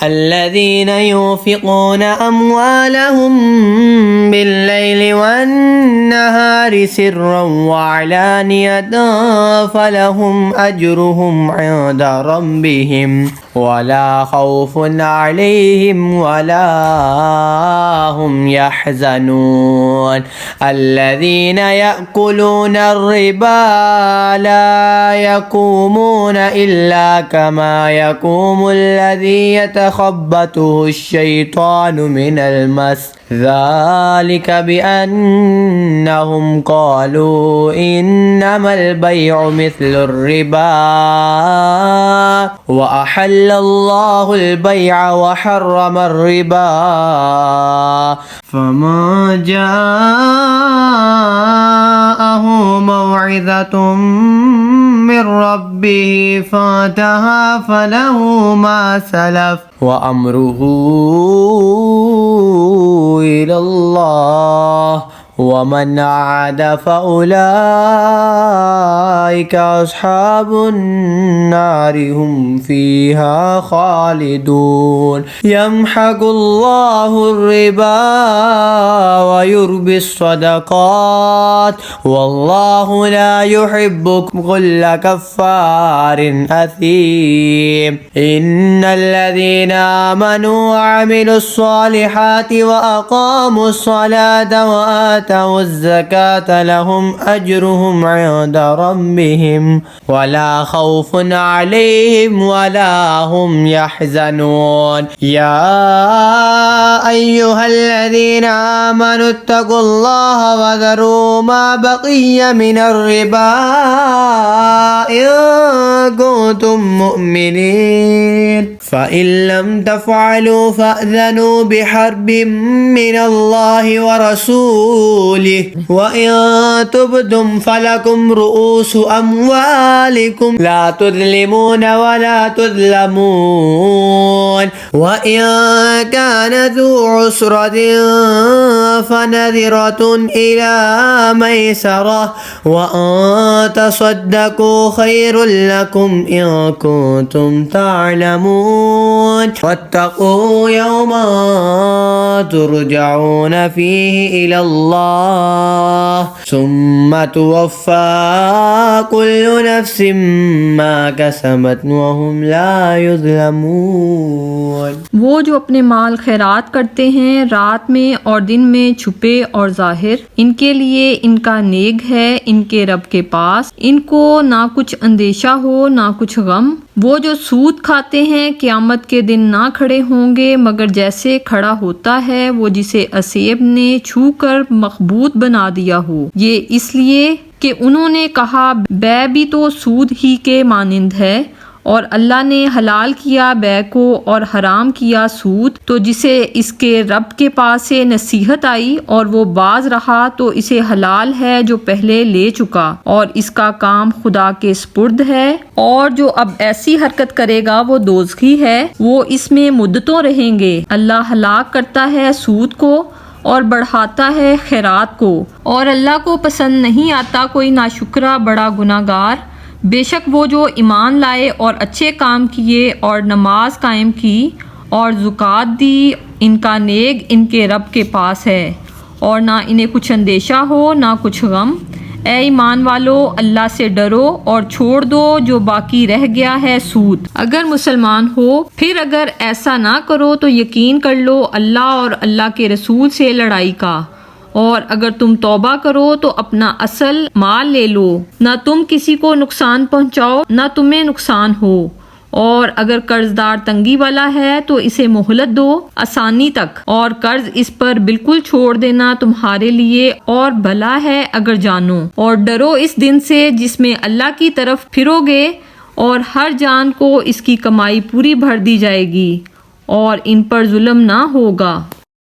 الذين ينفقون أموالهم بالليل والنهار سرا وعلانية فلهم أجرهم عند ربهم ولا خوف عليهم ولا هم يحزنون الذين يأكلون الربا لا يقومون إلا كما يقوم الذي يتخبطه الشيطان من المس ذلك بأنهم قالوا إنما البيع مثل الربا وأحل الله البيع وحرم الربا فمن جاءه موعظة من ربه فانتهى فله ما سلف وأمره إلى الله ومن عاد فأولئك أصحاب النار هم فيها خالدون يمحق الله الربا ويربي الصدقات والله لا يحب كل كفار أثيم إن الذين آمنوا وعملوا الصالحات وأقاموا الصلاة وآتوا الزكاة لهم أجرهم عند ربهم ولا خوف عليهم ولا هم يحزنون يا أيها الذين آمنوا اتقوا الله وذروا ما بقي من الربا إن كنتم مؤمنين فإن لم تفعلوا فأذنوا بحرب من الله ورسوله وإن تبدم فلكم رؤوس أموالكم لا تظلمون ولا تظلمون وإن كان ذو عسرة فنذرة إلى ميسرة وأن تصدقوا خير لكم إن كنتم تعلمون واتقوا يوما ترجعون فيه إلى الله ثم توفى كل نفس ما كسبت وهم لا يظلمون वो जो अपने माल खैरात करते हैं रात में और दिन में छुपे और जाहिर इनके लिए इनका नेक है इनके रब के पास इनको ना कुछ अंदेशा हो ना कुछ गम वो जो सूद खाते हैं क़यामत के दिन ना खड़े होंगे मगर जैसे खड़ा होता है वो जिसे असेब ने छू कर मखबूत बना दिया हो ये इसलिए कि उन्होंने कहा बै भी तो सूद ही के मानिंद है और अल्लाह ने हलाल किया बै को और हराम किया सूद तो जिसे इसके रब के पास से नसीहत आई और वो बाज रहा तो इसे हलाल है जो पहले ले चुका और इसका काम खुदा के स्पुर्द है और जो अब ऐसी हरकत करेगा वो दोज़खी है वो इसमें मुद्दतों रहेंगे अल्लाह हलाक करता है सूद को और बढ़ाता है खैरात को और अल्लाह को पसंद नहीं आता कोई नाशुक्रा बड़ा गुनाहगार बेशक वो जो ईमान लाए और अच्छे काम किए और नमाज कायम की और ज़ुकात दी इनका नेक इनके रब के पास है और ना इन्हें कुछ अंदेशा हो ना कुछ गम ए ईमान वालो अल्लाह से डरो और छोड़ दो जो बाकी रह गया है सूद अगर मुसलमान हो फिर अगर ऐसा ना करो तो यकीन कर लो अल्लाह और अल्लाह के रसूल से लड़ाई का और अगर तुम तौबा करो तो अपना असल माल ले लो ना तुम किसी को नुकसान पहुंचाओ ना तुम्हें नुकसान हो और अगर कर्जदार तंगी वाला है तो इसे मोहलत दो आसानी तक और कर्ज इस पर बिल्कुल छोड़ देना तुम्हारे लिए और भला है अगर जानो और डरो इस दिन से जिसमें अल्लाह की तरफ फिरोगे और हर जान को इसकी कमाई पूरी भर दी जाएगी और इन पर जुल्म ना होगा।